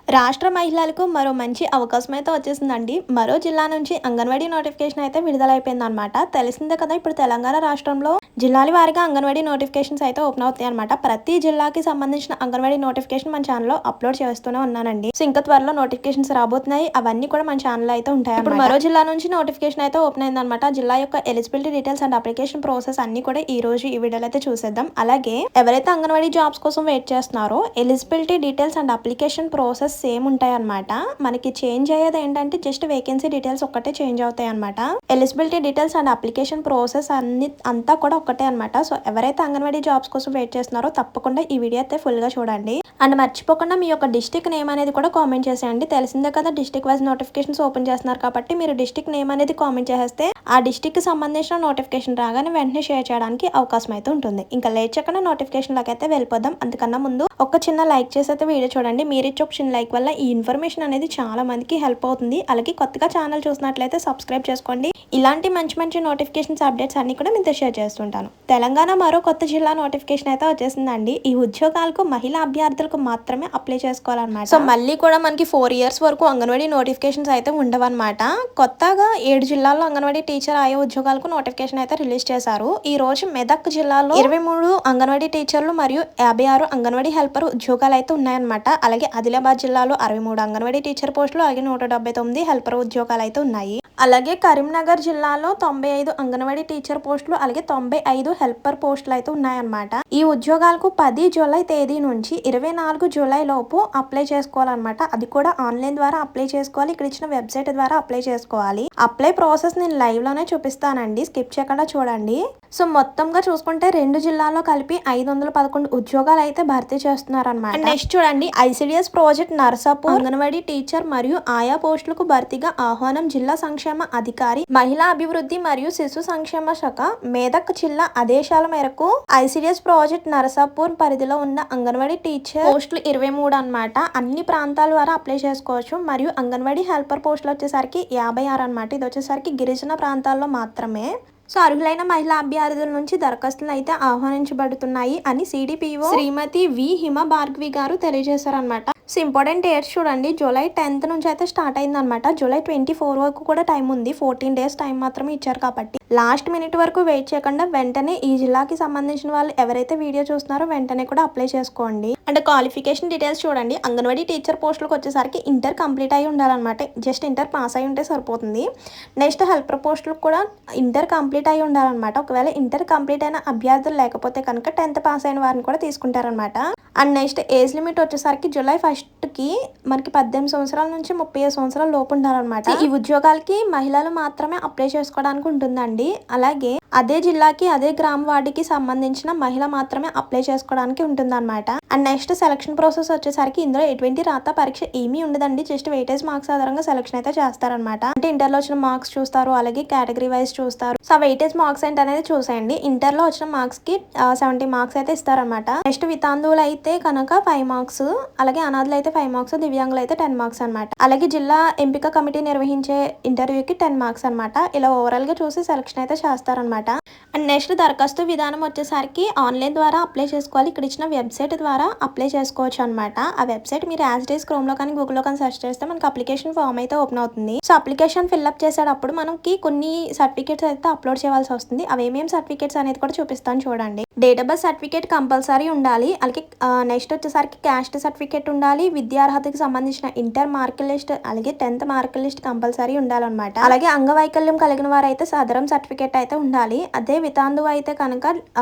రాష్ట్ర మహిళలకు మరో మంచి అవకాశం అయితే వచ్చేసిందండి. మరో జిల్లా నుంచి అంగన్వాడీ నోటిఫికేషన్ అయితే విడుదలైపోయిందనమాట. తెలిసిందే కదా, ఇప్పుడు తెలంగాణ రాష్ట్రంలో జిల్లాల వారీగా అంగన్వాడీ నోటిఫికేషన్స్ అయితే ఓపెన్ అవుతాయి అనమాట. ప్రతి జిల్లాకి సంబంధించిన అంగన్వాడీ నోటిఫికేషన్ మన ఛానల్లో అప్లోడ్ చేస్తూనే ఉన్నానండి. సో ఇంకా త్వరలో నోటిఫికేషన్స్ రాబోతున్నాయి. అవన్నీ కూడా మన ఛానల్లో అయితే ఉంటాయి. ఇప్పుడు మరో జిల్లా నుంచి నోటిఫికేషన్ అయితే ఓపెన్ అయిందనమాట. జిల్లా యొక్క eligibility details and application process అన్ని కూడా ఈ రోజు ఈ వీడియోలో అయితే చూసేద్దాం. అలాగే ఎవరైతే అంగన్వాడీ జాబ్స్ కోసం వెయిట్ చేస్తున్నారో eligibility details and application process same ఉంటాయి అనమాట. మనకి చేంజ్ అయ్యేది ఏంటంటే జస్ట్ వేకెన్సీ డీటెయిల్స్ ఒక్కటే చేంజ్ అవుతాయి అనమాట. Eligibility details and application process అంతా కూడా ఒక్కటే అనమాట. సో ఎవరైతే అంగన్వాడీ జాబ్స్ కోసం వెయిట్ చేస్తున్నారో తప్పకుండా ఈ వీడియో అయితే ఫుల్ గా చూడండి. అండ్ మర్చిపోకుండా మీ యొక్క డిస్ట్రిక్ట్ నేమ్ అనేది కూడా కామెంట్ చేసేయండి. తెలిసిందే కదా, డిస్ట్రిక్ట్ వైజ్ నోటిఫికేషన్స్ ఓపెన్ చేస్తున్నారు కాబట్టి మీరు డిస్ట్రిక్ట్ నేమ్ అనేది కామెంట్ చేస్తే ఆ డిస్ట్రిక్ట్ కి సంబంధించిన నోటిఫికేషన్ రాగానే వెంటనే షేర్ చేయడానికి అవకాశం అయితే ఉంటుంది. ఇంకా లేట్ చేయకుండా నోటిఫికేషన్ లాగా అయితే వెళ్ళిపోదాం. అంతకన్నా ముందు ఒక చిన్న లైక్ చేసి అయితే వీడియో చూడండి. మీరు ఇచ్చే ఒక చిన్న లైక్ వల్ల ఈ ఇన్ఫర్మేషన్ అనేది చాలా మందికి హెల్ప్ అవుతుంది. అలాగే కొత్తగా ఛానల్ చూసినట్లయితే సబ్స్క్రైబ్ చేసుకోండి. ఇలాంటి మంచి మంచి నోటిఫికేషన్స్ అప్డేట్స్ అన్ని కూడా మీతో షేర్ చేస్తుంటాను. తెలంగాణ మరో కొత్త జిల్లా నోటిఫికేషన్ అయితే వచ్చేసిందండి. ఈ ఉద్యోగాలకు మహిళా అభ్యర్థులకు మాత్రమే అప్లై చేసుకోవాలన్నమాట. సో మళ్ళీ కూడా మనకి 4 years వరకు అంగన్వాడీ నోటిఫికేషన్స్ అయితే ఉండవన్నమాట. కొత్తగా 7 జిల్లాల్లో అంగన్వాడీ టీచర్ ఆయా ఉద్యోగాలకు నోటిఫికేషన్ అయితే రిలీజ్ చేశారు. ఈ రోజు మెదక్ జిల్లాలో 23 అంగన్వాడీ టీచర్లు మరియు 56 అంగన్వాడీ హెల్పర్ ఉద్యోగాలు అయితే ఉన్నాయన్నమాట. అలాగే ఆదిలాబాద్ జిల్లాలో 63 అంగన్వాడీ టీచర్ పోస్టులు, అలాగే 179 హెల్పర్ ఉద్యోగాలు అయితే ఉన్నాయి. అలాగే కరీంనగర్ జిల్లాలో 95 అంగన్వాడీ టీచర్ పోస్టులు, అలాగే 95 హెల్పర్ పోస్టులు అయితే ఉన్నాయన్నమాట. ఈ ఉద్యోగాలకు 10 జూలై తేదీ నుంచి 24 జూలై లోపు అప్లై చేసుకోవాలన్నమాట. అది కూడా ఆన్లైన్ ద్వారా అప్లై చేసుకోవాలి. ఇక్కడ ఇచ్చిన వెబ్సైట్ ద్వారా అప్లై చేసుకోవాలి. అప్లై ప్రాసెస్ నేను లైవ్ లోనే చూపిస్తానండి, స్కిప్ చేయకుండా చూడండి. సో మొత్తంగా చూసుకుంటే 2 జిల్లాల్లో కలిపి 511 ఉద్యోగాలు అయితే భర్తీ చేస్తున్నారన్నమాట. నెక్స్ట్ చూడండి, ICDS project Narsapur anganwadi teacher మరియు ఆయా పోస్టులకు భర్తీగా ఆహ్వానం. జిల్లా సంక్షేమ అధికారి, మహిళా అభివృద్ధి మరియు శిశు సంక్షేమ శాఖ, మెదక్ జిల్లా ఆదేశాల మేరకు ఐసిడిఎస్ ప్రాజెక్ట్ నర్సాపూర్ పరిధిలో ఉన్న అంగన్వాడీ టీచర్ పోస్టులు 23 అన్నమాట. అన్ని ప్రాంతాల ద్వారా అప్లై చేసుకోవచ్చు. మరియు అంగన్వాడీ హెల్పర్ పోస్టులు వచ్చేసరికి 56 అన్నమాట. ఇది వచ్చేసరికి గిరిజన ప్రాంతాల్లో మాత్రమే. సో అర్హులైన మహిళా అభ్యర్థుల నుంచి దరఖాస్తులు అయితే ఆహ్వానించబడుతున్నాయి అని సిడిపిఓ శ్రీమతి వి హిమ భార్గవి గారు తెలియజేశారనమాట. సో ఇంపార్టెంట్ డేట్స్ చూడండి, జూలై 10th నుంచి అయితే స్టార్ట్ అయింది అనమాట. జూలై 24 వరకు కూడా టైం ఉంది. 14 days టైం మాత్రమే ఇచ్చారు కాబట్టి లాస్ట్ మినిట్ వరకు వెయిట్ చేయకుండా వెంటనే ఈ జిల్లాకి సంబంధించిన వాళ్ళు ఎవరైతే వీడియో చూస్తున్నారో వెంటనే కూడా అప్లై చేసుకోండి. అండ్ క్వాలిఫికేషన్ డీటెయిల్స్ చూడండి, అంగన్వాడీ టీచర్ పోస్టులకు వచ్చేసరికి ఇంటర్ కంప్లీట్ అయి ఉండాలన్నమాట. జస్ట్ ఇంటర్ పాస్ అయి ఉంటే సరిపోతుంది. నెక్స్ట్ హెల్పర్ పోస్టులకు కూడా ఇంటర్ కంప్లీట్ అయి ఉండాలన్నమాట. ఒకవేళ ఇంటర్ కంప్లీట్ అయిన అభ్యర్థులు లేకపోతే కనుక 10th పాస్ అయిన వారిని కూడా తీసుకుంటారనమాట. అండ్ నెక్స్ట్ ఏజ్ లిమిట్ వచ్చేసరికి జూలై 1st కి మనకి 18 సంవత్సరాల నుంచి 35 సంవత్సరాల లోపు ఉండాలన్నమాట. ఈ ఉద్యోగాలకి మహిళలు మాత్రమే అప్లై చేసుకోవడానికి ఉంటుందండి. అలాగే అదే జిల్లాకి అదే గ్రామ వార్డుకి సంబంధించిన మహిళ మాత్రమే అప్లై చేసుకోవడానికి ఉంటుంది అనమాట. అండ్ నెక్స్ట్ సెలక్షన్ ప్రాసెస్ వచ్చేసరికి ఇందులో ఎటువంటి రాత పరీక్ష ఏమీ ఉండదండి. జస్ట్ వెయిటేజ్ మార్క్స్ ఆధారంగా సెలక్షన్ అయితే చేస్తారనమాట. అంటే ఇంటర్లో వచ్చిన మార్క్స్ చూస్తారు, అలాగే కేటగిరీ వైజ్ చూస్తారు. సో వెయిటేజ్ మార్క్స్ ఏంటి అనేది చూసేయండి. ఇంటర్లో వచ్చిన మార్క్స్ కి 70 మార్క్స్ అయితే ఇస్తారనమాట. నెక్స్ట్ వితాంతువులు అయితే కనుక 5 మార్క్స్, అలాగే అనాథులు అయితే 5 మార్క్స్, దివ్యాంగులు అయితే 10 మార్క్స్ అనమాట. అలాగే జిల్లా ఎంపిక కమిటీ నిర్వహించే ఇంటర్వ్యూకి 10 మార్క్స్ అనమాట. ఇలా ఓవరాల్ గా చూసి సెలక్షన్ అయితే చేస్తారనమాట. అండ్ నెక్స్ట్ దరఖాస్తు విధానం వచ్చేసరికి ఆన్లైన్ ద్వారా అప్లై చేసుకోవాలి. ఇక్కడ ఇచ్చిన వెబ్సైట్ ద్వారా అప్లై చేసుకోవచ్చు అనమాట. ఆ వెబ్సైట్ మీరు యాజ్ డేస్ క్రోమ్ లో కానీ గూగుల్ లో కానీ సెర్చ్ చేస్తే మనకి అప్లికేషన్ ఫామ్ అయితే ఓపెన్ అవుతుంది. సో అప్లికేషన్ ఫిల్అప్ చేసేటప్పుడు మనకి కొన్ని సర్టిఫికేట్స్ అయితే అప్లోడ్ చేయాల్సి వస్తుంది. అవి ఏమేమి సర్టిఫికేట్స్ అనేది కూడా చూపిస్తాను చూడండి. Date of birth certificate compulsory ఉండాలి. అలాగే నెక్స్ట్ వచ్చేసరికి క్యాస్ట్ సర్టిఫికేట్ ఉండాలి. విద్యార్హతకి సంబంధించిన ఇంటర్ మార్క్ లిస్ట్, అలాగే 10th మార్క్ లిస్ట్ కంపల్సరీ ఉండాలన్నమాట. అలాగే అంగవైకల్యం కలిగిన వారు అయితే సదరం సర్టిఫికేట్ అయితే ఉండాలి. అదే వితాంతువు అయితే కనుక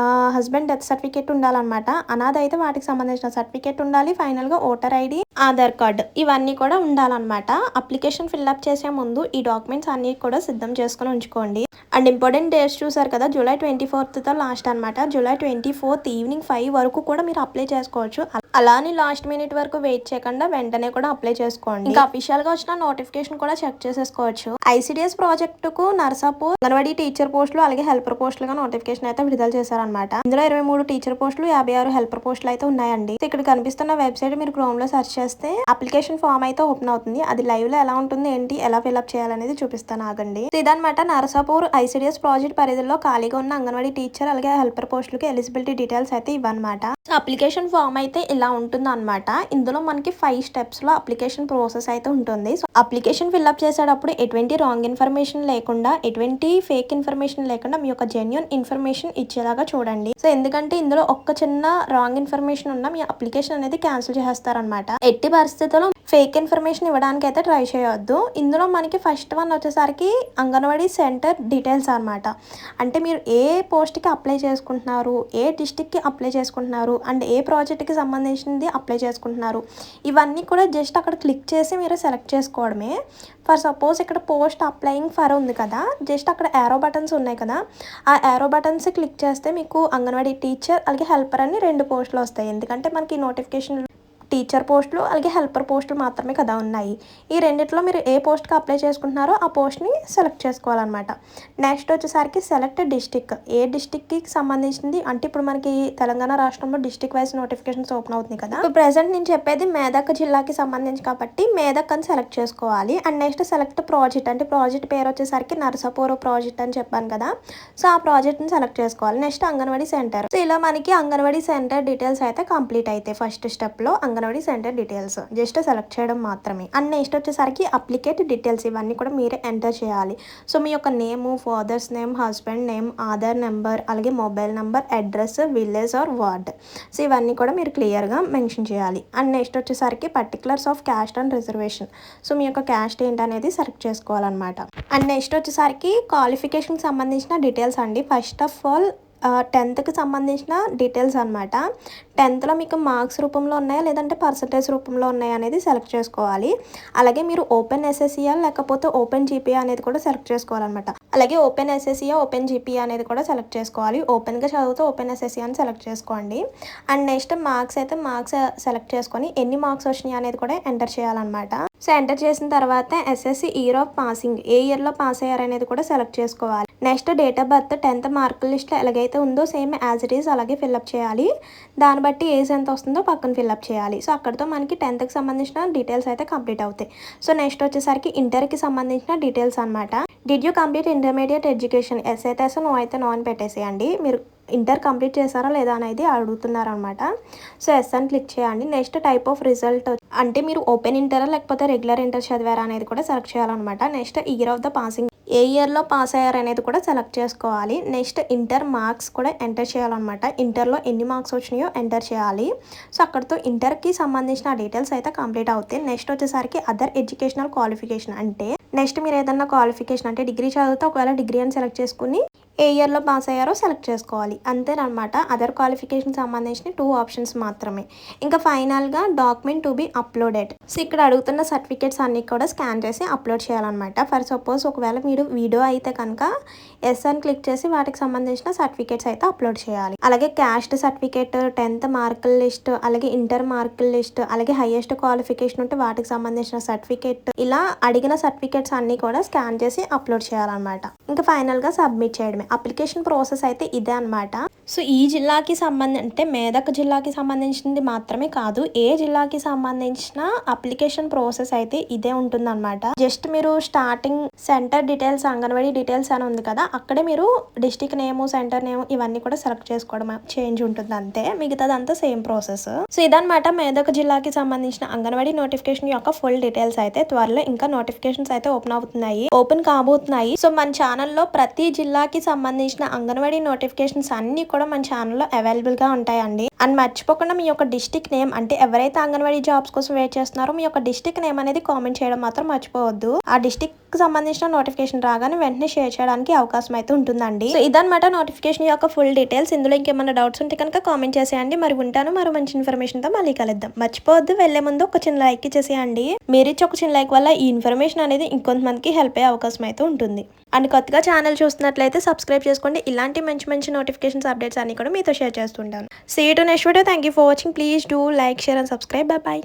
హస్బెండ్ డెత్ సర్టిఫికేట్ ఉండాలన్నమాట. అనాథ అయితే వాటికి సంబంధించిన సర్టిఫికేట్ ఉండాలి. ఫైనల్ గా ఓటర్ ఐడి, ఆధార్ కార్డు ఇవన్నీ కూడా ఉండాలన్నమాట. అప్లికేషన్ ఫిల్అప్ చేసే ముందు ఈ డాక్యుమెంట్స్ అన్ని కూడా సిద్ధం చేసుకుని ఉంచుకోండి. అండ్ ఇంపార్టెంట్ డేట్స్ చూసారు కదా, జూలై 24th లాస్ట్ అనమాట. జూలై 24th ఈవినింగ్ 5 వరకు కూడా మీరు అప్లై చేసుకోవచ్చు. అలానే లాస్ట్ మినిట్ వరకు వెయిట్ చేయకుండా వెంటనే కూడా అప్లై చేసుకోండి. ఇంకా అఫీషియల్ గా వచ్చిన నోటిఫికేషన్ కూడా చెక్ చేసేసుకోవచ్చు. ఐసిడిఎస్ ప్రాజెక్ట్ కు నర్సాపూర్ అంగన్వాడీ టీచర్ పోస్టులు, అలాగే హెల్పర్ పోస్టులుగా నోటిఫికేషన్ అయితే విడుదల చేశారనమాట. ఇందులో 23 టీచర్ పోస్టులు, 56 హెల్పర్ పోస్టులు అయితే ఉన్నాయండి. ఇక్కడ కనిపిస్తున్న వెబ్సైట్ మీరు క్రోమ్ లో సెర్చ్ చేస్తే అప్లికేషన్ ఫామ్ అయితే ఓపెన్ అవుతుంది. అది లైవ్ లో ఎలా ఉంటుంది, ఏంటి, ఎలా ఫిల్అప్ చేయాలనేది చూపిస్తాను, ఆగండి. ఇదనమాట నర్సాపూర్ ఐసీడీఎస్ ప్రాజెక్ట్ పరిధిలో ఖాళీగా ఉన్న అంగన్వాడీ టీచర్ అలాగే హెల్పర్ పోస్టులకి ఎలిజిబిలిటీ డీటెయిల్స్ అయితే ఇవ్వనమాట. సో అప్లికేషన్ ఫామ్ అయితే ఇలా ఉంటుంది అనమాట. ఇందులో మనకి 5 స్టెప్స్లో అప్లికేషన్ ప్రాసెస్ అయితే ఉంటుంది. సో అప్లికేషన్ ఫిల్అప్ చేసేటప్పుడు ఎటువంటి రాంగ్ ఇన్ఫర్మేషన్ లేకుండా, ఎటువంటి ఫేక్ ఇన్ఫర్మేషన్ లేకుండా మీ యొక్క జెన్యూన్ ఇన్ఫర్మేషన్ ఇచ్చేలాగా చూడండి. సో ఎందుకంటే ఇందులో ఒక్క చిన్న రాంగ్ ఇన్ఫర్మేషన్ ఉన్నా మీ అప్లికేషన్ అనేది క్యాన్సిల్ చేస్తారనమాట. ఎట్టి పరిస్థితుల్లో ఫేక్ ఇన్ఫర్మేషన్ ఇవ్వడానికి అయితే ట్రై చేయొద్దు. ఇందులో మనకి ఫస్ట్ వన్ వచ్చేసరికి అంగన్వాడీ సెంటర్ డీటెయిల్స్ అనమాట. అంటే మీరు ఏ పోస్ట్కి అప్లై చేసుకుంటున్నారు, ఏ డిస్టిక్కి అప్లై చేసుకుంటున్నారు అండ్ ఏ ప్రాజెక్ట్కి సంబంధించింది అప్లై చేసుకుంటున్నారు, ఇవన్నీ కూడా జస్ట్ అక్కడ క్లిక్ చేసి మీరు సెలెక్ట్ చేసుకోవడమే. ఫర్ సపోజ్ ఇక్కడ పోస్ట్ అప్లయింగ్ ఫర్ ఉంది కదా, జస్ట్ అక్కడ యారో బటన్స్ ఉన్నాయి కదా, ఆ యారో బటన్స్ క్లిక్ చేస్తే మీకు అంగన్వాడీ టీచర్ అలాగే హెల్పర్ అని 2 పోస్టులు వస్తాయి. ఎందుకంటే మనకి నోటిఫికేషన్ టీచర్ పోస్టులు అలాగే హెల్పర్ పోస్టులు మాత్రమే కదా ఉన్నాయి. ఈ రెండిట్లో మీరు ఏ పోస్ట్కి అప్లై చేసుకుంటున్నారో ఆ పోస్ట్ని సెలెక్ట్ చేసుకోవాలన్నమాట. నెక్స్ట్ వచ్చేసరికి సెలెక్ట్ డిస్టిక్. ఏ డిస్టిక్కి సంబంధించింది అంటే ఇప్పుడు మనకి తెలంగాణ రాష్ట్రంలో డిస్టిక్ వైజ్ నోటిఫికేషన్స్ ఓపెన్ అవుతుంది కదా. ఇప్పుడు ప్రెసెంట్ నేను చెప్పేది మేదక్ జిల్లాకి సంబంధించి కాబట్టి మేదక్ అని సెలెక్ట్ చేసుకోవాలి. And next select project. అంటే ప్రాజెక్ట్ పేరు వచ్చేసరికి నర్సాపూర్ ప్రాజెక్ట్ అని చెప్పాను కదా, సో ఆ ప్రాజెక్ట్ని సెలెక్ట్ చేసుకోవాలి. Next anganwadi centre. సో ఇలా మనకి అంగన్వాడీ సెంటర్ డీటెయిల్స్ అయితే కంప్లీట్ అయితే ఫస్ట్ స్టెప్లో anganwadi centre details just select చేయడం మాత్రమే. అండ్ నెక్స్ట్ వచ్చేసరికి అప్లికేట్ డీటెయిల్స్. ఇవన్నీ కూడా మీరే ఎంటర్ చేయాలి. సో మీ యొక్క name, father's name, husband name, Aadhaar number అలాగే mobile number, address, village or ward. So ఇవన్నీ కూడా మీరు క్లియర్గా మెన్షన్ చేయాలి. అండ్ నెక్స్ట్ వచ్చేసరికి particulars of caste and reservation. So మీ యొక్క క్యాస్ట్ ఏంటనేది సెలెక్ట్ చేసుకోవాలన్నమాట. అండ్ నెక్స్ట్ వచ్చేసరికి క్వాలిఫికేషన్కి సంబంధించిన డీటెయిల్స్ అండి. ఫస్ట్ ఆఫ్ ఆల్ 10th సంబంధించిన డీటెయిల్స్ అనమాట. 10thలో మీకు మార్క్స్ రూపంలో ఉన్నాయా లేదంటే పర్సంటేజ్ రూపంలో ఉన్నాయా అనేది సెలెక్ట్ చేసుకోవాలి. అలాగే మీరు ఓపెన్ ఎస్ఎస్సియా లేకపోతే ఓపెన్ జీపీఏ అనేది కూడా సెలెక్ట్ చేసుకోవాలన్నమాట. అలాగే ఓపెన్ ఎస్ఎస్సియా ఓపెన్ జీపీఏ అనేది కూడా సెలెక్ట్ చేసుకోవాలి. ఓపెన్గా చదివితే ఓపెన్ ఎస్ఎస్సియా అని సెలెక్ట్ చేసుకోండి. అండ్ నెక్స్ట్ మార్క్స్ అయితే మార్క్స్ సెలెక్ట్ చేసుకొని ఎన్ని మార్క్స్ వచ్చినాయి అనేది కూడా ఎంటర్ చేయాలన్నమాట. సో ఎంటర్ చేసిన తర్వాత ఎస్ఎస్సి ఇయర్ ఆఫ్ పాసింగ్, ఏ ఇయర్లో పాస్ అయ్యారు అనేది కూడా సెలెక్ట్ చేసుకోవాలి. Next date of birth 10th మార్కుల లిస్ట్లో ఎలాగైతే ఉందో సేమ్ యాజ్ ఇట్ ఈస్ అలాగే ఫిల్అప్ చేయాలి. దాన్ని బట్టి ఏజ్ ఎంత వస్తుందో పక్కన ఫిల్అప్ చేయాలి. సో అక్కడితో మనకి 10th సంబంధించిన డీటెయిల్స్ అయితే కంప్లీట్ అవుతాయి. సో నెక్స్ట్ వచ్చేసరికి ఇంటర్కి సంబంధించిన డీటెయిల్స్ అనమాట. Did you complete intermediate education? Yes అయితే నో అయితే నో అని పెట్టేసేయండి. మీరు ఇంటర్ కంప్లీట్ చేశారా లేదా అనేది అడుగుతున్నారు అనమాట. సో ఎస్ అని క్లిక్ చేయండి. నెక్స్ట్ టైప్ ఆఫ్ రిజల్ట్ అంటే మీరు ఓపెన్ ఇంటరా లేకపోతే రెగ్యులర్ ఇంటర్ చదివారా అనేది కూడా సెలెక్ట్ చేయాలన్నమాట. Next year of the passing, ఏ ఇయర్లో పాస్ అయ్యారు అనేది కూడా సెలెక్ట్ చేసుకోవాలి. నెక్స్ట్ ఇంటర్ మార్క్స్ కూడా ఎంటర్ చేయాలన్నమాట. ఇంటర్లో ఎన్ని మార్క్స్ వచ్చినాయో ఎంటర్ చేయాలి. సో అక్కడితో ఇంటర్కి సంబంధించిన డీటెయిల్స్ అయితే కంప్లీట్ అవుతాయి. నెక్స్ట్ వచ్చేసరికి అదర్ ఎడ్యుకేషనల్ క్వాలిఫికేషన్. అంటే నెక్స్ట్ మీరు ఏదన్నా క్వాలిఫికేషన్ అంటే డిగ్రీ చదివితే ఒకవేళ డిగ్రీ అని సెలెక్ట్ చేసుకుని ఏ ఇయర్లో పాస్ అయ్యారో సెలెక్ట్ చేసుకోవాలి. అంతేనమాట. అదర్ క్వాలిఫికేషన్ సంబంధించిన 2 ఆప్షన్స్ మాత్రమే. ఇంకా ఫైనల్గా document to be uploaded. So ఇక్కడ అడుగుతున్న సర్టిఫికేట్స్ అన్ని కూడా స్కాన్ చేసి అప్లోడ్ చేయాలన్నమాట. ఫర్ సపోజ్ ఒకవేళ మీరు వీడియో అయితే కనుక ఎస్ అని క్లిక్ చేసి వాటికి సంబంధించిన సర్టిఫికేట్స్ అయితే అప్లోడ్ చేయాలి. అలాగే క్యాస్ట్ సర్టిఫికేట్, 10th మార్కుల లిస్ట్, అలాగే ఇంటర్ మార్కుల లిస్ట్, అలాగే హైయెస్ట్ క్వాలిఫికేషన్ ఉంటే వాటికి సంబంధించిన సర్టిఫికేట్, ఇలా అడిగిన సర్టిఫికేట్స్ అన్ని కూడా స్కాన్ చేసి అప్లోడ్ చేయాలన్నమాట. ఇంకా ఫైనల్గా సబ్మిట్ చేయడమే. అప్లికేషన్ ప్రాసెస్ అయితే ఇదే అనమాట. సో ఈ జిల్లాకి అంటే మేదక్ జిల్లాకి సంబంధించింది మాత్రమే కాదు, ఏ జిల్లాకి సంబంధించిన అప్లికేషన్ ప్రాసెస్ అయితే ఇదే ఉంటుందన్నమాట. జస్ట్ మీరు starting centre details, anganwadi details అని ఉంది కదా, అక్కడే మీరు డిస్టిక్ నేము, సెంటర్ నేము ఇవన్నీ కూడా సెలెక్ట్ చేసుకోవడం చేంజ్ ఉంటుంది అంతే. మిగతాదంతా సేమ్ ప్రాసెస్. సో ఇదన్నమాట మేదక్ జిల్లాకి సంబంధించిన అంగన్వాడీ నోటిఫికేషన్ యొక్క ఫుల్ డీటెయిల్స్. అయితే త్వరలో ఇంకా నోటిఫికేషన్స్ అయితే ఓపెన్ కాబోతున్నాయి. సో మన ఛానల్లో ప్రతి జిల్లాకి సంబంధించిన అంగన్వాడీ నోటిఫికేషన్స్ అన్ని కూడా మన ఛానల్లో అవైలబుల్గా ఉంటాయండి. అండ్ మర్చిపోకుండా మీ యొక్క డిస్టిక్ నేమ్ అంటే ఎవరైతే అంగన్వాడీ జాబ్స్ కోసం వెయిట్ చేస్తున్నారో మీ యొక్క డిస్టిక్ నేమ్ అనేది కామెంట్ చేయడం మాత్రం మర్చిపోవద్దు. ఆ డిస్టిక్ సంబంధించిన నోటిఫికేషన్ రాగానే వెంటనే షేర్ చేయడానికి అవకాశం అయితే ఉంటుందండి. సో ఇదన్నమాట నోటిఫికేషన్ యొక్క ఫుల్ డీటెయిల్స్. ఇందులో ఇంకేమైనా డౌట్స్ ఉంటే కనుక కామెంట్ చేసేయండి. మరి ఉంటాను మరో మంచి ఇన్ఫర్మేషన్తో మళ్ళీ కలుద్దాం. మర్చిపోవద్దు, వెళ్లే ముందు ఒక చిన్న లైక్ ఇచ్చేసేయండి. మీరు ఇచ్చే ఒక చిన్న లైక్ వల్ల ఈ ఇన్ఫర్మేషన్ అనేది ఇంకొంతమందికి హెల్ప్ అయ్యే అవకాశం అయితే ఉంటుంది. అండ్ కొత్తగా ఛానల్ చూస్తున్నట్లయితే సబ్స్క్రైబ్ చేసుకోండి. ఇలాంటి మంచి నోటిఫికేషన్స్ అప్డేట్స్ అన్ని కూడా మీతో షేర్ చేస్తుంటాను. See you to next video. Thank you for watching. Please do like, share and subscribe. Bye by.